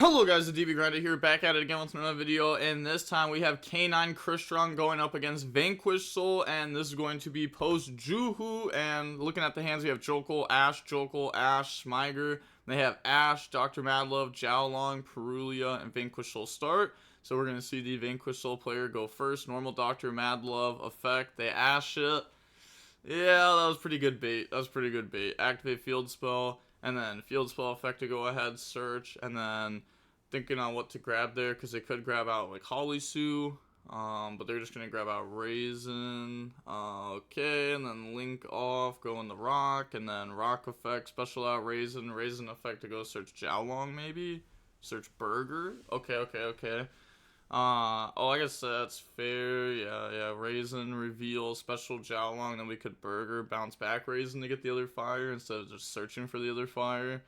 Hello guys, the DB Grinder here, back at it again with another video, and this time we have K9 Crystron going up against Vanquish Soul, and this is going to be post JUHU. And looking at the hands, we have Jokul, Ash, Smiger. They have Ash, Dr. Madlove, Jiaolong, Perulia, and Vanquish Soul start. So we're going to see the Vanquish Soul player go first. Normal Dr. Madlove effect, they Ash it. Yeah, that was pretty good bait. Activate field spell, and then field spell effect to go ahead, search, and then thinking on what to grab there, because they could grab out like Holly Sue, but they're just going to grab out Raisin. Okay, and then link off, go in the rock, and then rock effect, special out Raisin effect to go search Jiaolong maybe? Search Burger? Okay. I guess that's fair. Yeah. Raisin, reveal, special Jiaolong. Then we could Burger, bounce back Raisin to get the other fire instead of just searching for the other fire.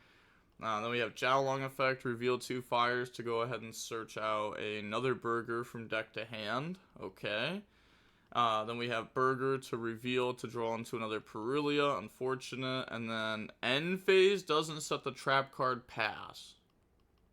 Then we have Jiaolong effect, reveal 2 fires to go ahead and search out another Burger from deck to hand. Okay. Then we have Burger to reveal to draw into another Perulia. Unfortunate. And then end phase doesn't set the trap card pass.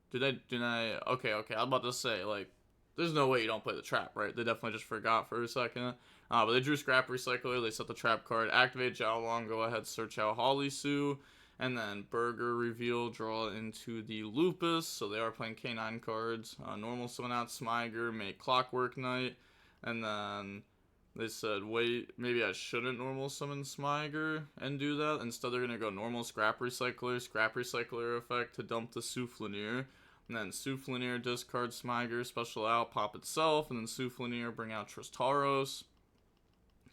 Did I? Okay. I'm about to say, like, there's no way you don't play the trap, right? They definitely just forgot for a second. But they drew Scrap Recycler, they set the trap card, activate Jiaolong, go ahead, search out Holly Sue, and then Burger, reveal, draw into the Lupus. So they are playing K9 cards. Normal summon out Smiger, make Clockwork Knight, and then they said, wait, maybe I shouldn't normal summon Smiger and do that. Instead, they're going to go normal Scrap Recycler effect to dump the Soufflenier. And then Soufflenier, discard Smiger, special out, pop itself, and then Soufflenier, bring out Tristaros.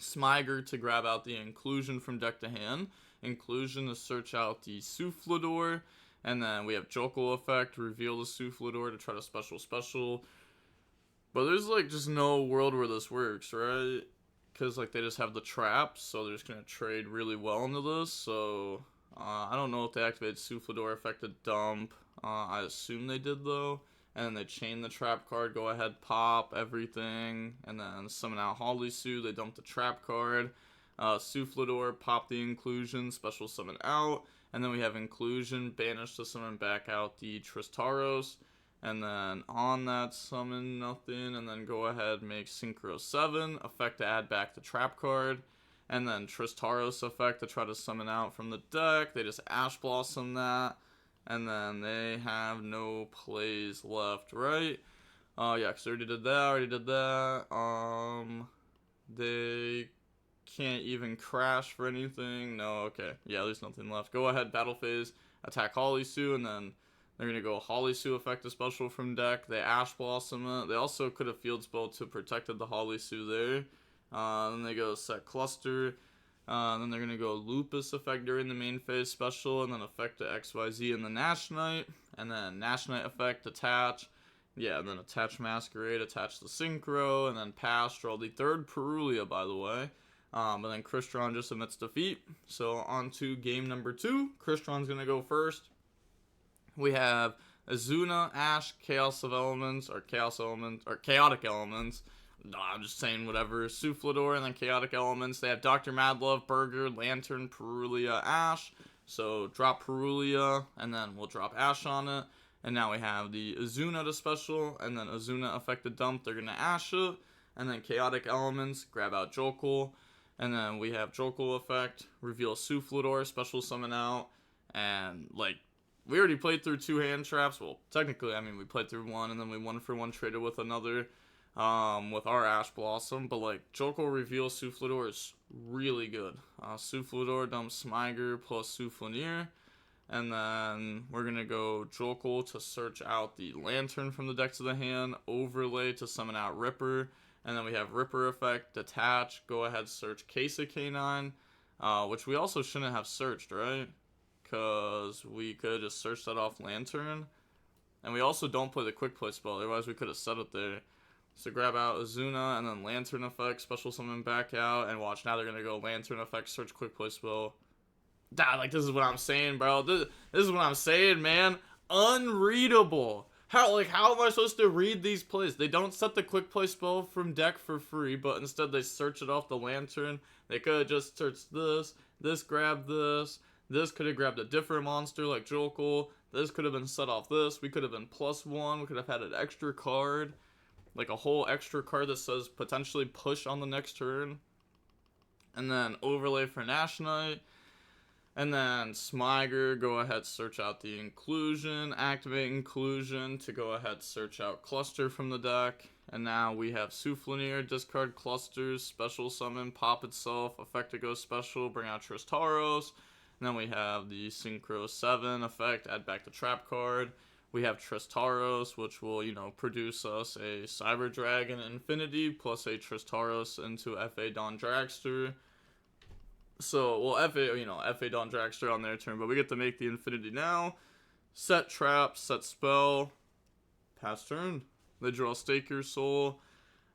Smiger to grab out the Inclusion from deck to hand. Inclusion to search out the Soufflador. And then we have Jokul effect, reveal the Soufflador to try to special. But there's like just no world where this works, right? Because like they just have the traps, so they're just going to trade really well into this. So I don't know if they activated Soufflador effect to dump. I assume they did though. And then they chain the trap card, go ahead, pop everything, and then summon out Holly Sue, they dump the trap card. Soufflador, pop the Inclusion, special summon out, and then we have Inclusion, banish to summon back out the Tristaros, and then on that summon nothing, and then go ahead, make Synchro 7, effect to add back the trap card, and then Tristaros effect to try to summon out from the deck. They just Ash Blossom that. And then they have no plays left, right? Yeah, because they already did that. They can't even crash for anything. No, okay. Yeah, there's nothing left. Go ahead, battle phase, attack Holly Sue, and then they're going to go Holly Sue effect a special from deck. They Ash Blossom it. They also could have field spelled to protected the Holly Sue there. Then they go set Cluster. Then they're going to go Lupus effect during the main phase special, and then effect to XYZ in the Nash Knight, and then Nash Knight effect, attach, yeah, and then attach Masquerade, attach the Synchro, and then pass, draw the 3rd Perulia, by the way, and then Crystron just admits defeat. So on to game number 2, Crystron's going to go first. We have Azuna, Ash, Chaotic Elements, no, I'm just saying whatever. Soufflador and then Chaotic Elements. They have Dr. Madlove, Burger, Lantern, Perulia, Ash. So drop Perulia, and then we'll drop Ash on it. And now we have the Azuna to special, and then Azuna affected dump. They're going to Ash it. And then Chaotic Elements, grab out Jokul. And then we have Jokul effect, reveal Soufflador, special summon out. And, like, we already played through 2 hand traps. Well, technically, I mean, we played through 1, and then we 1-for-1 traded with another. With our Ash Blossom, but like Jokul reveal Soufflador is really good. Soufflador dumps Smiger plus Soufflenier, and then we're gonna go Jokul to search out the Lantern from the deck to the hand, overlay to summon out Ripper, and then we have Ripper effect, detach, go ahead search Case of K9, which we also shouldn't have searched, right? Because we could just search that off Lantern, and we also don't play the quick play spell, otherwise we could have set it there. So grab out Azuna, and then Lantern effect, special summon back out, and watch, now they're going to go Lantern effect, search quick play spell. Like, this is what I'm saying, bro. This is what I'm saying, man. Unreadable. How am I supposed to read these plays? They don't set the quick play spell from deck for free, but instead they search it off the Lantern. They could have just searched this grabbed this could have grabbed a different monster like Jokul, this could have been set off this. We could have been +1. We could have had an extra card. Like a whole extra card that says potentially push on the next turn. And then overlay for Nash Knight. And then Smiger, go ahead, search out the inclusion. Activate inclusion to go ahead, search out cluster from the deck. And now we have Soufflenier, discard clusters, special summon, pop itself, effect to go special, bring out Tristaros. And then we have the Synchro 7 effect, add back the trap card. We have Tristaros, which will, produce us a Cyber Dragon Infinity plus a Tristaros into FA Dawn Dragster. So, well, FA Dawn Dragster on their turn, but we get to make the Infinity now. Set trap, set spell, pass turn. They draw Staker Soul,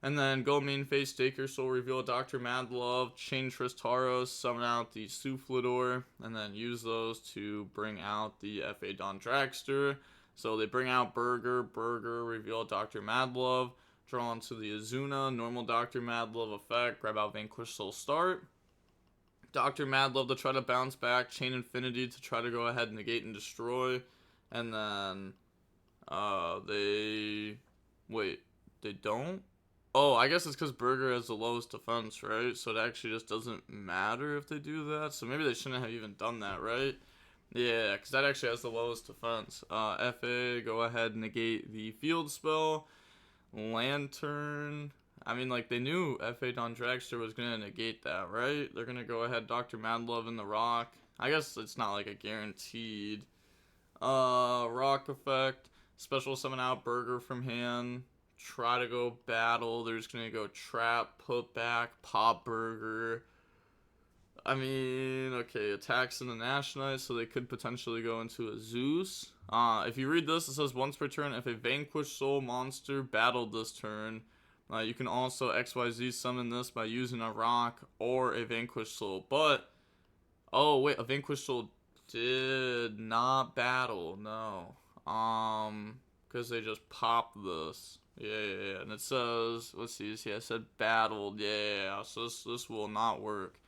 and then go main phase, Staker Soul, reveal Dr. Madlove, chain Tristaros, summon out the Soufflador, and then use those to bring out the FA Dawn Dragster. So they bring out Burger, reveal Dr. Madlove, draw into the Azuna, normal Dr. Madlove effect, grab out Vanquish Soul start. Dr. Madlove to try to bounce back, chain Infinity to try to go ahead and negate and destroy, and then they don't? Oh, I guess it's because Burger has the lowest defense, right? So it actually just doesn't matter if they do that. So maybe they shouldn't have even done that, right? Yeah, because that actually has the lowest defense. FA, go ahead and negate the field spell. Lantern. I mean, like, they knew FA Dawn Dragster was going to negate that, right? They're going to go ahead, Dr. Madlove in the Rock. I guess it's not, like, a guaranteed. Rock effect. Special summon out Burger from hand. Try to go battle. They're just going to go trap, put back, pop Burger. I mean, okay, attacks in the Nash Knight, so they could potentially go into a Zeus. If you read this, it says once per turn, if a Vanquish Soul monster battled this turn, you can also XYZ summon this by using a rock or a Vanquish Soul. But, oh wait, a Vanquish Soul did not battle, no. Because they just popped this. Yeah, and it says, let's see, yeah, it said battled, yeah, so this will not work.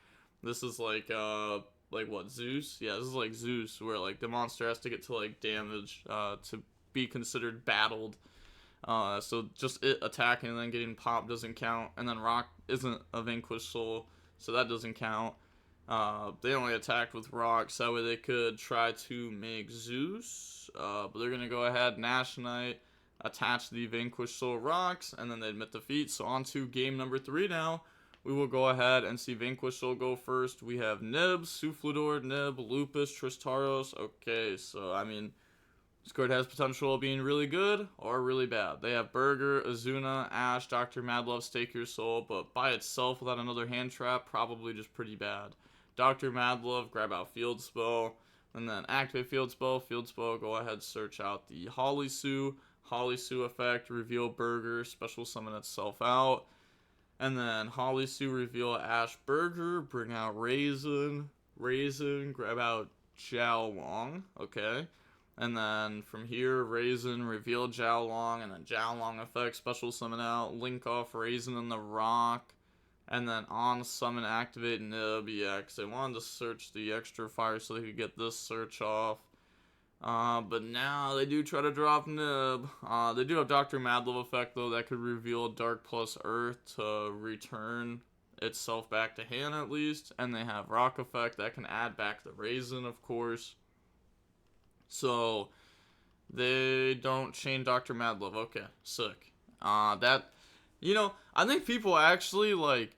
This is like what, Zeus? Yeah, this is like Zeus, where, like, the monster has to get to, like, damage, to be considered battled. So just it attacking and then getting popped doesn't count, and then Rock isn't a Vanquish Soul, so that doesn't count. They only attacked with Rock, so that way they could try to make Zeus, but they're gonna go ahead, Nash Knight, attach the Vanquish Soul rocks, and then they admit defeat. So on to game number 3 now. We will go ahead and see Vanquish Soul go first. We have Nib, Soufflador, Nib, Lupus, Tristaros. Okay, so, I mean, this card has potential of being really good or really bad. They have Burger, Azuna, Ash, Dr. Madlove, Stake Your Soul, but by itself without another hand trap, probably just pretty bad. Dr. Madlove, grab out Field Spell, and then activate Field Spell, go ahead, search out the Holly Sue effect, reveal Burger, special summon itself out. And then Holly Sue, reveal Ash Burger, bring out Raisin, grab out Jiao Long, okay. And then from here, Raisin, reveal Jiao Long, and then Jiao Long effect, special summon out, link off Raisin in the Rock, and then on summon, activate Nib, yeah, because they wanted to search the extra fire so they could get this search off. But now they do try to drop Nib. They do have Dr. Madlove effect, though, that could reveal Dark plus Earth to return itself back to hand, at least. And they have Rock effect that can add back the Raisin, of course. So, they don't chain Dr. Madlove. Okay, sick. I think people actually, like,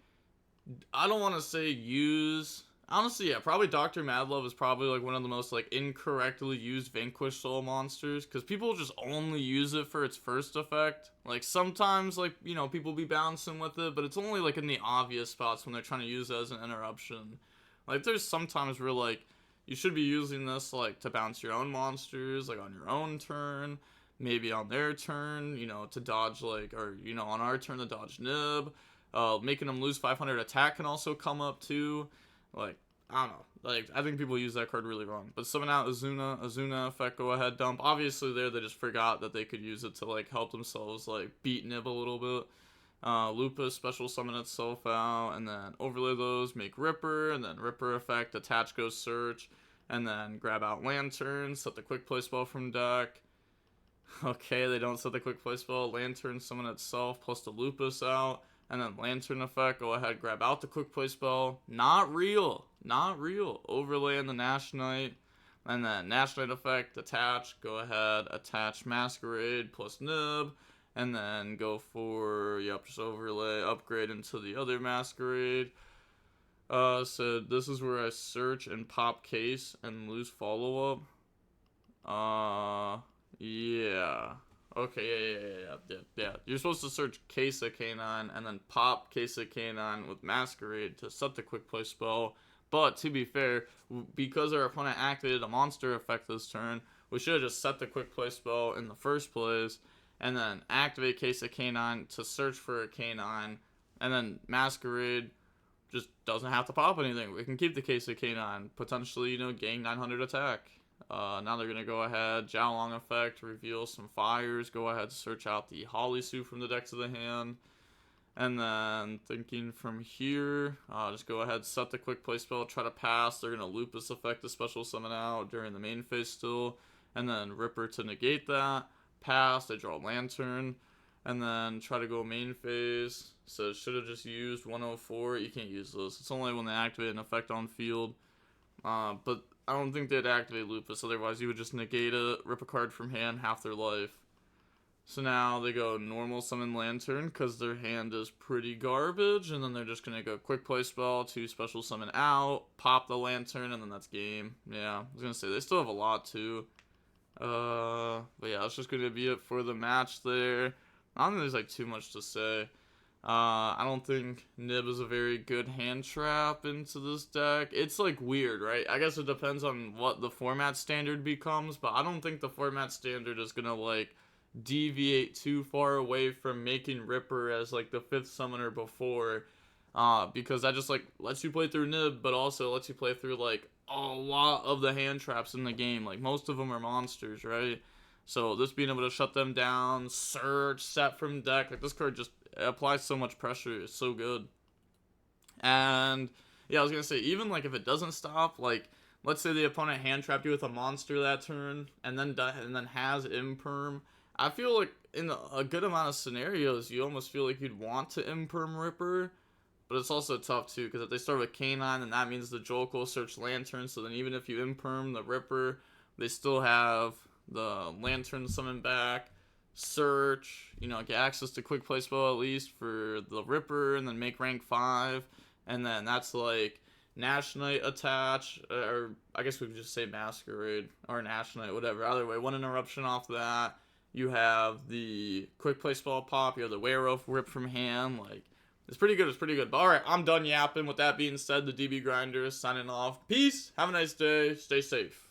I don't want to say use... Honestly, yeah, probably Dr. Madlove is probably, like, one of the most, like, incorrectly used Vanquish Soul monsters, because people just only use it for its first effect. Like, sometimes, like, people be bouncing with it, but it's only, like, in the obvious spots when they're trying to use it as an interruption. Like, there's sometimes where, like, you should be using this, like, to bounce your own monsters, like, on your own turn, maybe on their turn, to dodge, like, or, on our turn to dodge Nib. Making them lose 500 attack can also come up, too. Like, I don't know. Like, I think people use that card really wrong. But summon out Azuna effect, go ahead, dump. Obviously, there they just forgot that they could use it to, like, help themselves, like, beat Nib a little bit. Lupus, special summon itself out, and then overlay those, make Ripper, and then Ripper effect, attach, go search. and then grab out Lantern, set the quick play spell from deck. Okay, they don't set the quick play spell. Lantern summon itself plus the Lupus out, and then Lantern effect. Go ahead, grab out the quick play spell. Not real, not real. Overlay in the Nash Knight, and then Nash Knight effect. Attach. Go ahead, attach Masquerade plus Nib, and then go for just overlay, upgrade into the other Masquerade. So this is where I search and pop case and lose follow up. Yeah. Okay, yeah. You're supposed to search Case of Canine and then pop Case of Canine with Masquerade to set the quick play spell. But to be fair, because our opponent activated a monster effect this turn, we should have just set the quick play spell in the first place and then activate Case of Canine to search for a Canine, and then Masquerade just doesn't have to pop anything. We can keep the Case of Canine, potentially, gain 900 attack. Now they're going to go ahead, Jialong effect, reveal some fires, go ahead, search out the Holly Suit from the deck to the hand, and then thinking from here, just go ahead, set the quick play spell, try to pass. They're going to Lupus effect the special summon out during the main phase still, and then Ripper to negate that, pass, they draw Lantern, and then try to go main phase. So should have just used 104. You can't use this. It's only when they activate an effect on field. But I don't think they'd activate Lupus. Otherwise, you would just negate it, rip a card from hand, half their life. So now they go normal summon Lantern because their hand is pretty garbage. And then they're just going to go quick play spell to special summon out, pop the Lantern, and then that's game. Yeah, I was going to say, they still have a lot too. But yeah, that's just going to be it for the match there. I don't think there's too much to say. I don't think Nib is a very good hand trap into this deck. It's weird, right? I guess it depends on what the format standard becomes, but I don't think the format standard is gonna deviate too far away from making Ripper as the 5th summoner before, because that just lets you play through Nib, but also lets you play through a lot of the hand traps in the game. Most of them are monsters, right? So this being able to shut them down, search, set from deck, this card just applies so much pressure. It's so good. And yeah, I was gonna say, even if it doesn't stop, let's say the opponent hand trapped you with a monster that turn and then has imperm. I feel in a good amount of scenarios you almost feel you'd want to imperm Ripper, but it's also tough too, because if they start with Canine, then that means the JUHU will search Lantern. So then even if you imperm the Ripper, they still have the Lantern summon back, search, get access to quick play spell at least for the Ripper, and then make rank 5, and then that's Nash Knight attach, or I guess we could just say Masquerade or Nash Knight, whatever. Either way, 1 interruption off that. You have the quick play spell pop, you have the Werewolf rip from hand. It's pretty good. But alright, I'm done yapping. With that being said, the DB Grinder is signing off. Peace, have a nice day, stay safe.